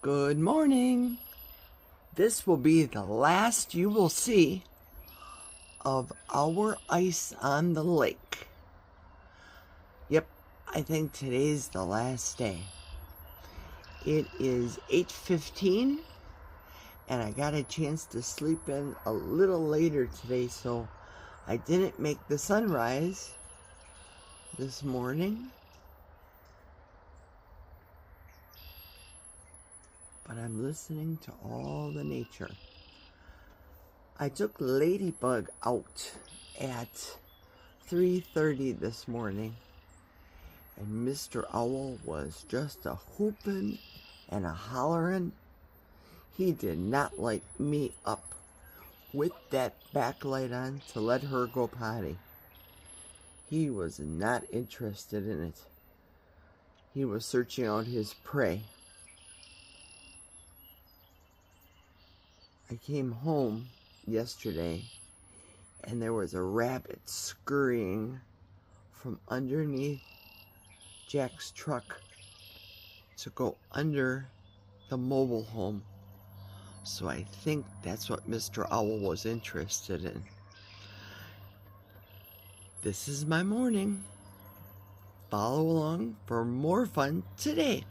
Good morning. This will be the last you will see of our ice on the lake. Yep, I think today's the last day. It is 8:15 and I got a chance to sleep in a little later today, so I didn't make the sunrise this morning. But I'm listening to all the nature. I took Ladybug out at 3:30 this morning, and Mr. Owl was just a whooping and a hollering. He did not like me up with that backlight on to let her go potty. He was not interested in it. He was searching out his prey. I came home yesterday and there was a rabbit scurrying from underneath Jack's truck to go under the mobile home. So I think that's what Mr. Owl was interested in. This is my morning. Follow along for more fun today.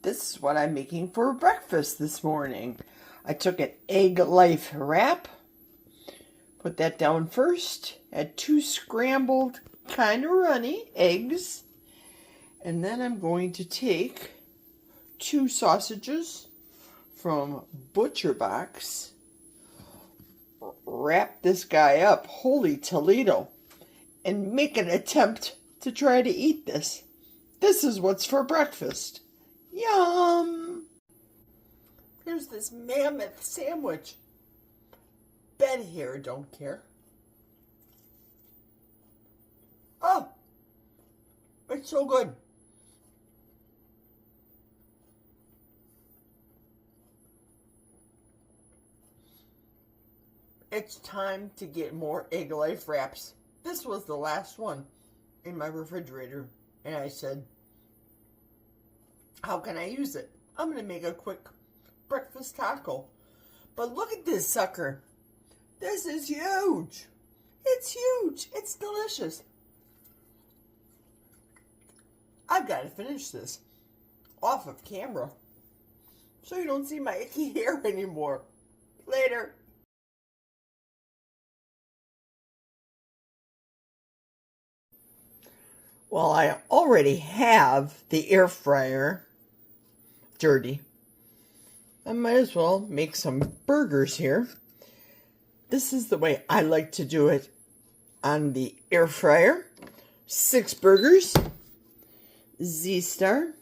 This is what I'm making for breakfast this morning. I took an Egg Life wrap, put that down first, add 2 scrambled, kind of runny eggs, and then I'm going to take 2 sausages from Butcher Box, wrap this guy up, holy Toledo, and make an attempt to try to eat this. This is what's for breakfast. Yum! Here's this mammoth sandwich. Bed hair don't care. Oh! It's so good. It's time to get more Egg Life wraps. This was the last one in my refrigerator. And I said, how can I use it? I'm going to make a quick breakfast taco. But look at this sucker. This is huge. It's huge. It's delicious. I've got to finish this off of camera so you don't see my icky hair anymore. Later. Well, I already have the air fryer dirty. I might as well make some burgers here. This is the way I like to do it on the air fryer. 6 burgers, Z-Star,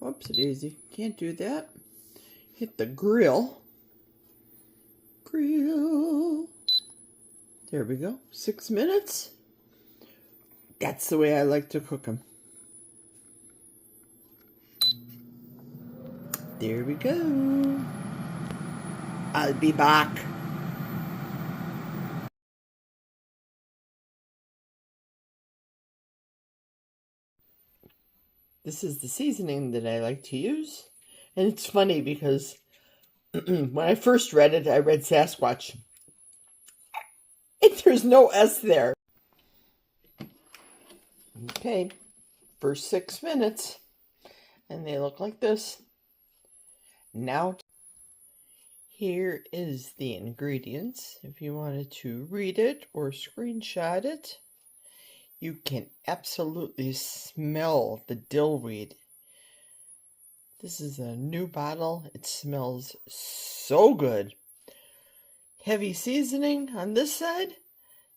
whoopsie-daisy, can't do that. Hit the grill. There we go, 6 minutes. That's the way I like to cook them. There we go. I'll be back. This is the seasoning that I like to use. And it's funny because when I first read it, I read Sasquatch. And there's no S there. Okay, first 6 minutes. And they look like this. Now Here is the ingredients. If you wanted to read it or screenshot it, you can absolutely smell the dillweed. This is a new bottle. It smells so good. Heavy seasoning on this side.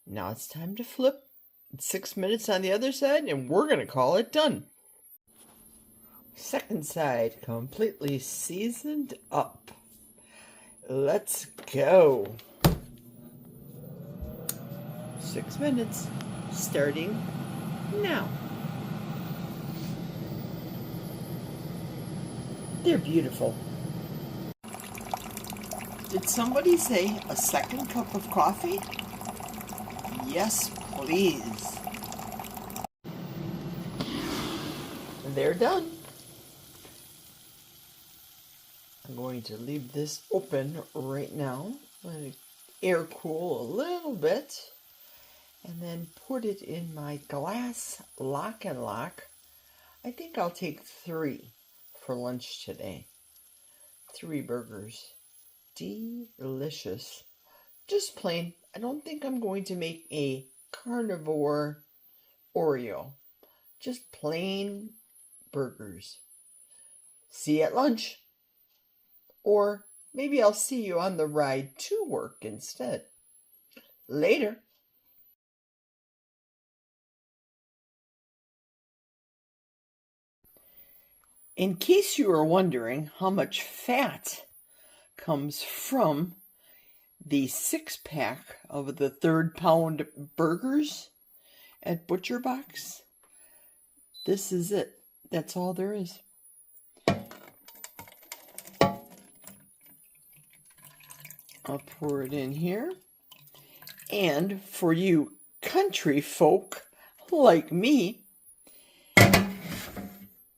Now it's time to flip. It's 6 minutes on the other side, and we're going to call it done. Second side, completely seasoned up. Let's go. 6 minutes, starting now. They're beautiful. Did somebody say a second cup of coffee? Yes, please. They're done. I'm going to leave this open right now. Let it air cool a little bit. And then put it in my glass lock and lock. I think I'll take 3 for lunch today. 3 burgers. Delicious. Just plain. I don't think I'm going to make a carnivore Oreo. Just plain burgers. See you at lunch. Or maybe I'll see you on the ride to work instead. Later. In case you are wondering how much fat comes from the 6-pack of the 3rd-pound burgers at Butcher Box, this is it. That's all there is. I'll pour it in here. And for you country folk like me,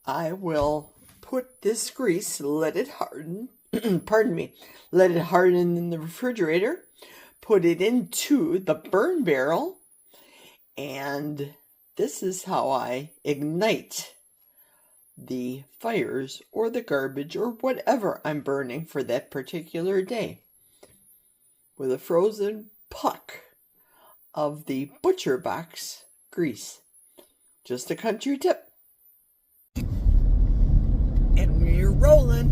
I will put this grease, let it harden, pardon me, let it harden in the refrigerator, put it into the burn barrel, and this is how I ignite the fires or the garbage or whatever I'm burning for that particular day. With a frozen puck of the Butcher Box grease. Just a country tip. And we're rolling.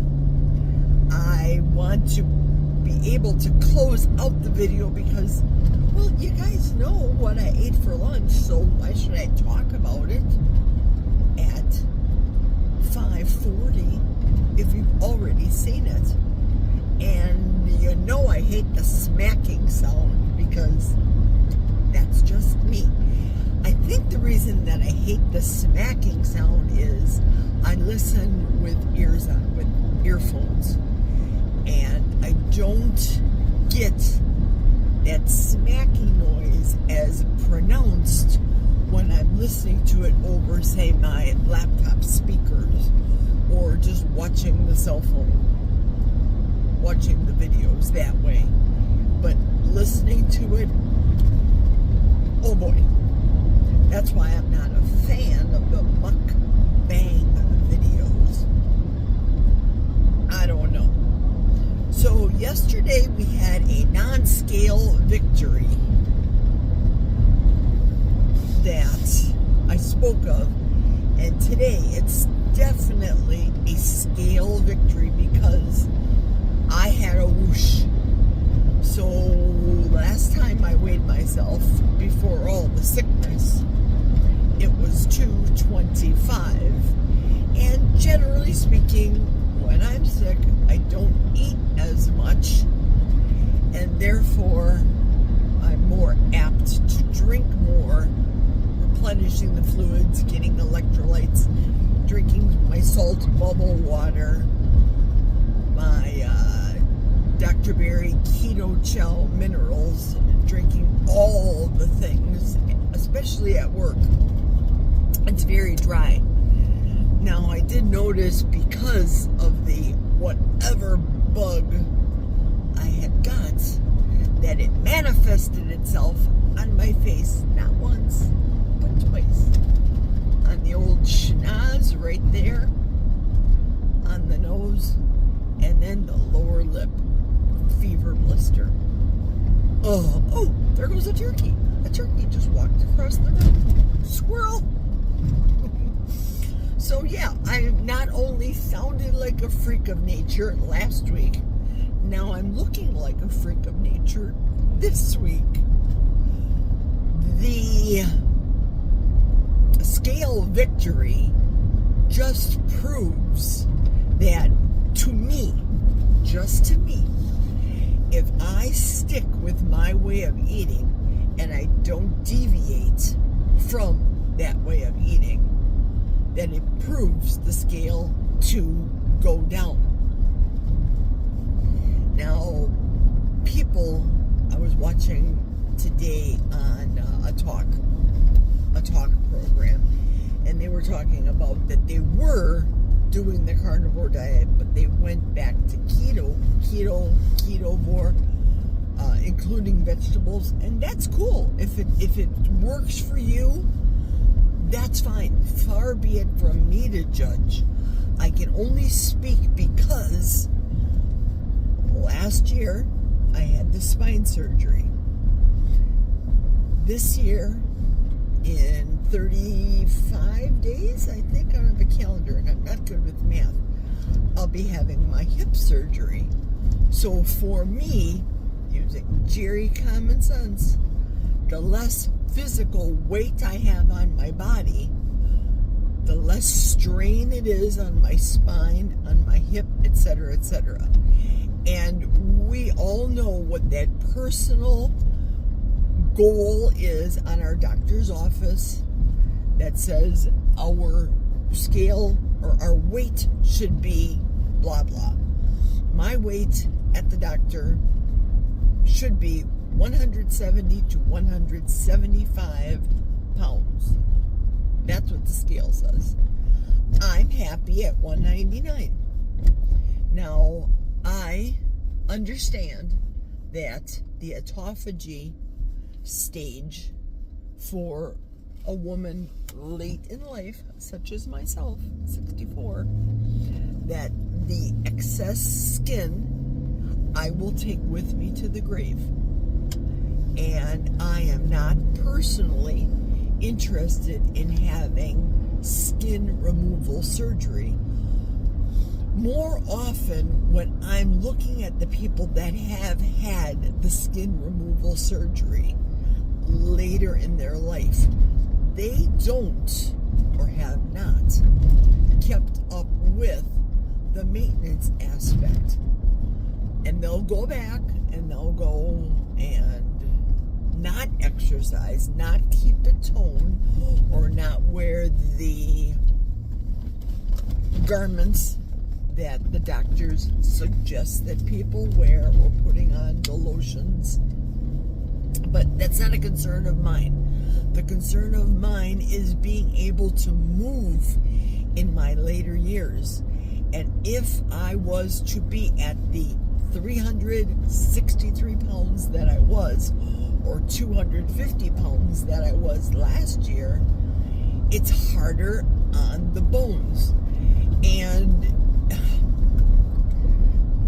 I want to be able to close out the video because, well, you guys know what I ate for lunch, so why should I talk about it at 5:40 if you've already seen it? And you know I hate the smacking sound because that's just me. I think the reason that I hate the smacking sound is I listen with ears on, with earphones, and I don't get that smacking noise as pronounced when I'm listening to it over, say, my laptop speakers or just watching the cell phone. Watching the videos that way, but listening to it, oh boy, that's why I'm not a fan of the mukbang videos. I don't know. So yesterday we had a non-scale victory that I spoke of, and today it's definitely a scale victory because I had a whoosh. So last time I weighed myself before all the sickness, it was 225. And generally speaking, when I'm sick, I don't eat as much, and therefore I'm more apt to drink more, replenishing the fluids, getting electrolytes, drinking my salt bubble water, my Dr. Berry Keto Chow minerals, drinking all the things, especially at work. It's very dry. Now, I did notice because of the whatever bug I had got, that it manifested itself on my face, not once, but twice. On the old schnoz right there, on the nose, and then the lower lip. fever blister. Oh, there goes a turkey. A turkey just walked across the room. Squirrel. So yeah, I not only sounded like a freak of nature last week, now I'm looking like a freak of nature this week. The scale victory just proves that to me, just to me, if I stick with my way of eating and I don't deviate from that way of eating, then it proves the scale to go down. Now, people, I was watching today on a talk program, and they were talking about that they were doing the carnivore diet, but they went back to ketovore, including vegetables, and that's cool. If it works for you, that's fine. Far be it from me to judge. I can only speak because last year I had the spine surgery. This year, in 35 days, I think, I have a calendar, and I'm not good with math, I'll be having my hip surgery. So for me, using Jerry common sense, the less physical weight I have on my body, the less strain it is on my spine, on my hip, etc., etc. And we all know what that personal goal is on our doctor's office that says our scale or our weight should be blah blah. My weight at the doctor should be 170 to 175 pounds. That's what the scale says. I'm happy at 199. Now, I understand that the autophagy stage for a woman late in life, such as myself, 64, that the excess skin I will take with me to the grave. And I am not personally interested in having skin removal surgery. More often, when I'm looking at the people that have had the skin removal surgery later in their life, they don't or have not kept up with the maintenance aspect. And they'll go back and they'll go and not exercise, not keep a tone, or not wear the garments that the doctors suggest that people wear, or putting on the lotions. But that's not a concern of mine. The concern of mine is being able to move in my later years. And if I was to be at the 363 pounds that I was, or 250 pounds that I was last year, it's harder on the bones. And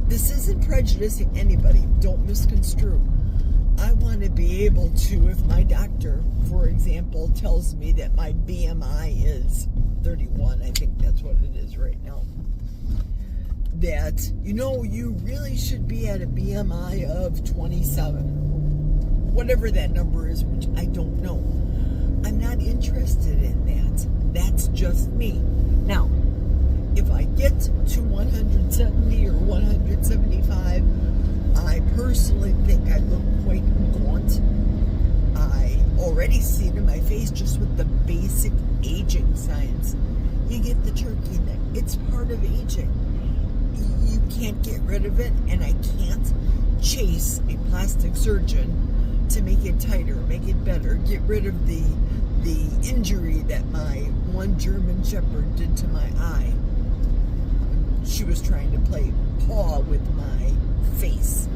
this isn't prejudicing anybody. Don't misconstrue. I want to be able to, if my doctor, for example, tells me that my BMI is 31, I think that's what it is right now, that, you really should be at a BMI of 27, whatever that number is, which I don't know. I'm not interested in that. That's just me. Now, if I get to 170 or 175, I personally think I look quite gaunt. I already see it in my face just with the basic aging signs. You get the turkey neck. It's part of aging. You can't get rid of it, and I can't chase a plastic surgeon to make it tighter, make it better, get rid of the injury that my one German Shepherd did to my eye. She was trying to play paw with my face.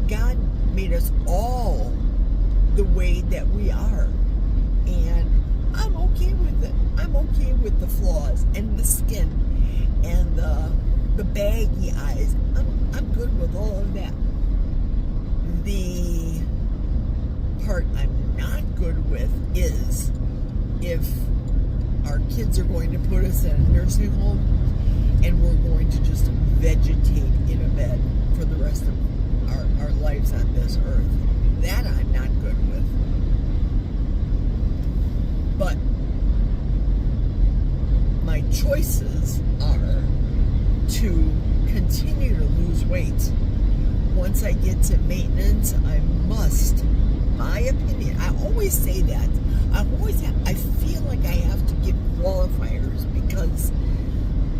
God made us all the way that we are, and I'm okay with it. I'm okay with the flaws and the skin and the baggy eyes. I'm I'm good with all of that. The part I'm not good with is if our kids are going to put us in a nursing home and we're going to just vegetate in a bed for the rest of our lives on this earth. That I'm not good with. But my choices are to continue to lose weight. Once I get to maintenance, I must, my opinion, I always say that. I feel like I have to give qualifiers, because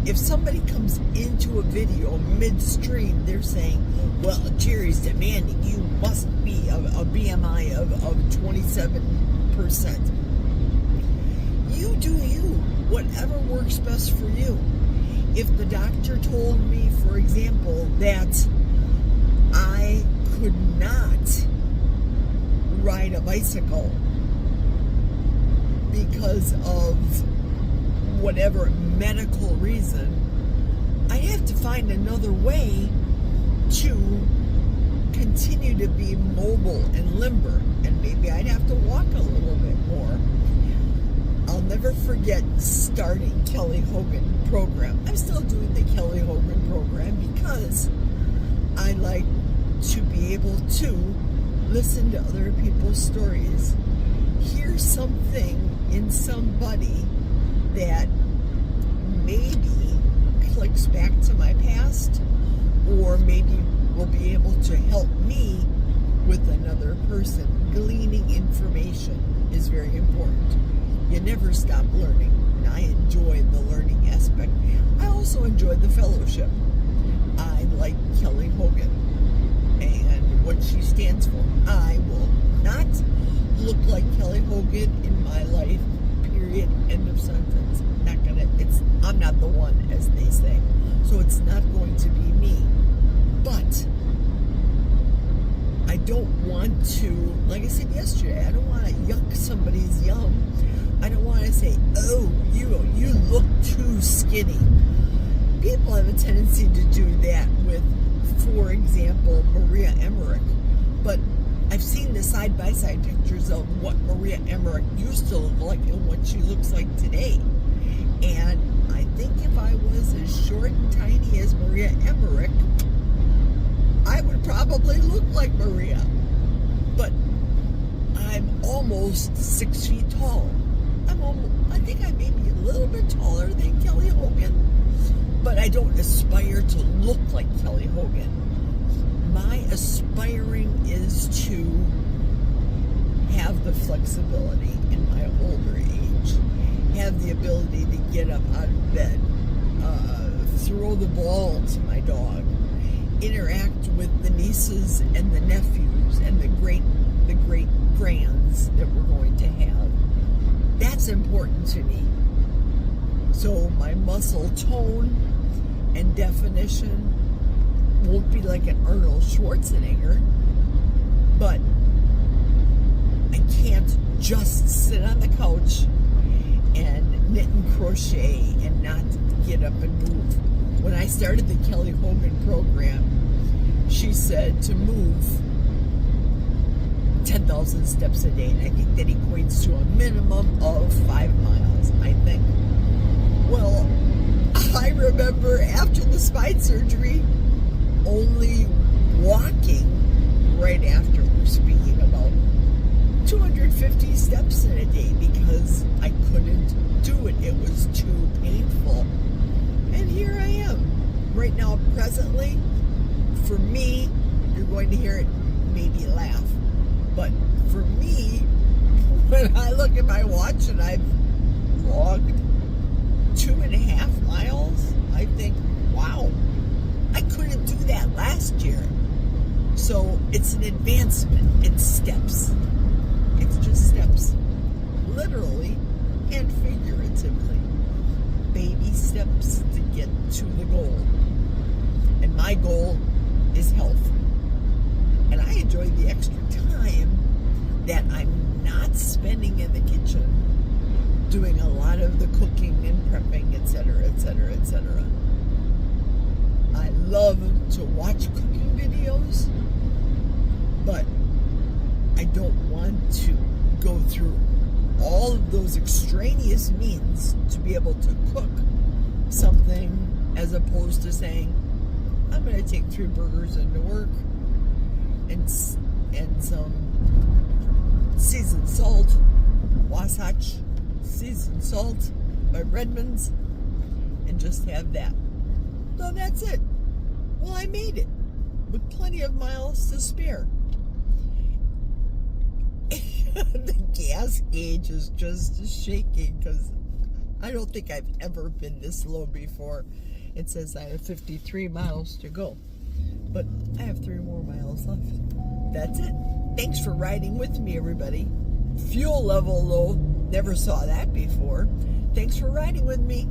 if somebody comes into a video midstream, they're saying, well, Jerry's demanding you must be a BMI of 27%. You do you. Whatever works best for you. If the doctor told me, for example, that I could not ride a bicycle because of whatever medical reason, I have to find another way to continue to be mobile and limber, and maybe I'd have to walk a little bit more. I'll never forget starting Kelly Hogan program. I'm still doing the Kelly Hogan program because I like to be able to listen to other people's stories, hear something in somebody that maybe clicks back to my past, or maybe will be able to help me with another person. Gleaning information is very important. You never stop learning, and I enjoy the learning aspect. I also enjoy the fellowship. I like Kelly Hogan and what she stands for. I will not look like Kelly Hogan in my life, period, end of sentence. I'm not the one, as they say. So it's not going to be me. But I don't want to, like I said yesterday, I don't want to yuck somebody's yum. I don't want to say, oh, you look too skinny. People have a tendency to do that with, for example, Maria Emmerich. But I've seen the side-by-side pictures of what Maria Emmerich used to look like and what she looks like today. And I think if I was as short and tiny as Maria Emmerich, I would probably look like Maria. But I'm almost 6 feet tall. I think I may be a little bit taller than Kelly Hogan, but I don't aspire to look like Kelly Hogan. My aspiring is to have the flexibility in my older age, have the ability to get up out of bed, throw the ball to my dog, interact with the nieces and the nephews and the great grands that we're going to have. That's important to me. So my muscle tone and definition won't be like an Arnold Schwarzenegger, but I can't just sit on the couch and knit and crochet and not get up and move. When I started the Kelly Hogan program, she said to move 10,000 steps a day, and I think that equates to a minimum of 5 miles, I think. Well, I remember after the spine surgery, only walking right after we're speaking about 250 steps in a day because I couldn't do it. It was too painful. And here I am. Right now, presently, for me, you're going to hear it, maybe laugh. But for me, when I look at my watch and I've logged 2.5 miles, I think, wow, I couldn't do that last year. So it's an advancement. It's steps. It's just steps. Literally and figuratively. Baby steps to get to the goal. And my goal is health. And I enjoy the extra time that I'm not spending in the kitchen doing a lot of the cooking and prepping, etc., etc., etc. I love to watch cooking videos, but I don't want to go through all of those extraneous means to be able to cook something, as opposed to saying, I'm going to take 3 burgers into work and some seasoned salt, Wasatch seasoned salt by Redmond's, and just have that. So that's it. Well, I made it with plenty of miles to spare. The gas gauge is just shaking because I don't think I've ever been this low before. It says I have 53 miles to go, but I have 3 more miles left. That's it. Thanks for riding with me, everybody. Fuel level low, never saw that before. Thanks for riding with me.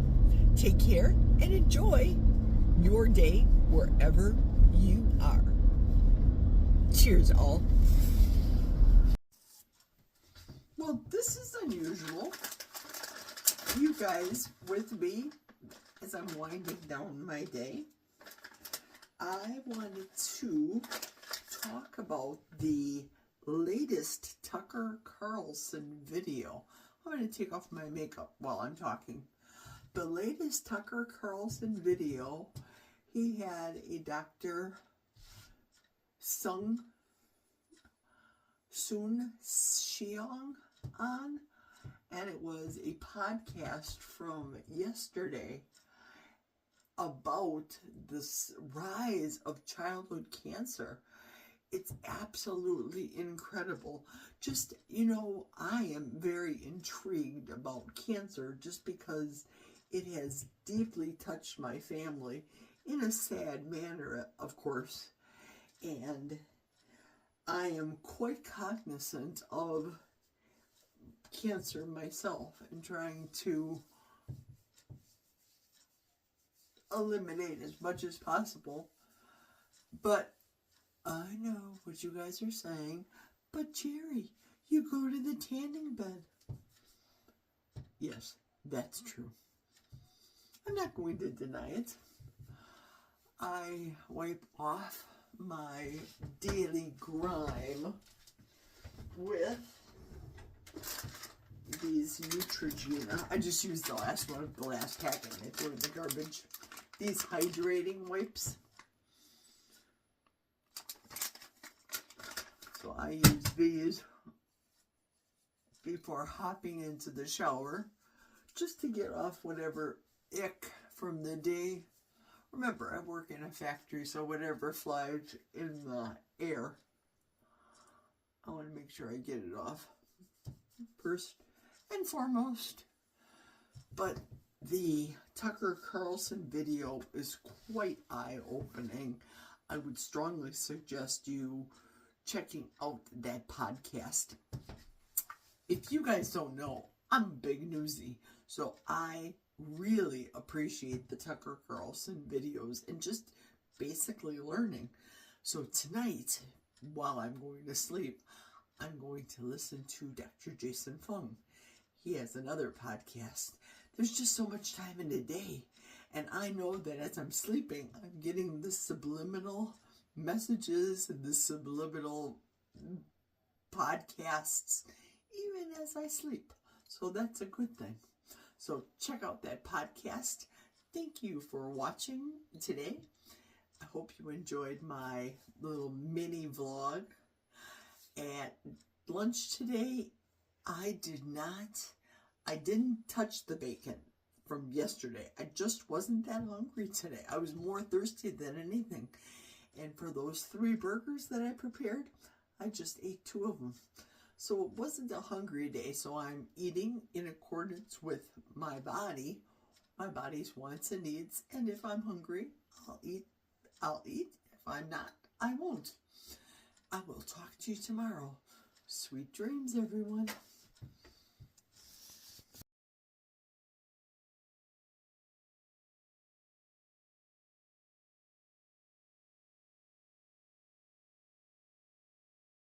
Take care and enjoy your day wherever you are. Cheers, all. Well, this is unusual. You guys with me as I'm winding down my day. I wanted to talk about the latest Tucker Carlson video. I'm going to take off my makeup while I'm talking. The latest Tucker Carlson video, he had a Dr. Soon Shiong on, and it was a podcast from yesterday about this rise of childhood cancer. It's absolutely incredible. Just, I am very intrigued about cancer just because it has deeply touched my family in a sad manner, of course. And I am quite cognizant of cancer myself and trying to eliminate as much as possible. But I know what you guys are saying, but Jerry, you go to the tanning bed. Yes, that's true. I'm not going to deny it. I wipe off my daily grime with these Neutrogena. I just used the last one, the last packet, and I threw it in the garbage. These hydrating wipes. So I use these before hopping into the shower, just to get off whatever ick from the day. Remember, I work in a factory, so whatever flies in the air, I want to make sure I get it off first and foremost. But the Tucker Carlson video is quite eye-opening. I would strongly suggest you checking out that podcast. If you guys don't know, I'm a big newsie, so I really appreciate the Tucker Carlson videos and just basically learning. So tonight, while I'm going to sleep, I'm going to listen to Dr. Jason Fung. He has another podcast. There's just so much time in the day, and I know that as I'm sleeping, I'm getting the subliminal messages and the subliminal podcasts even as I sleep. So that's a good thing. So check out that podcast. Thank you for watching today. I hope you enjoyed my little mini vlog. At lunch today, I didn't touch the bacon from yesterday. I just wasn't that hungry today. I was more thirsty than anything. And for those 3 burgers that I prepared, I just ate 2 of them. So it wasn't a hungry day, so I'm eating in accordance with my body's wants and needs, and if I'm hungry, I'll eat. If I'm not, I won't. I will talk to you tomorrow. Sweet dreams, everyone.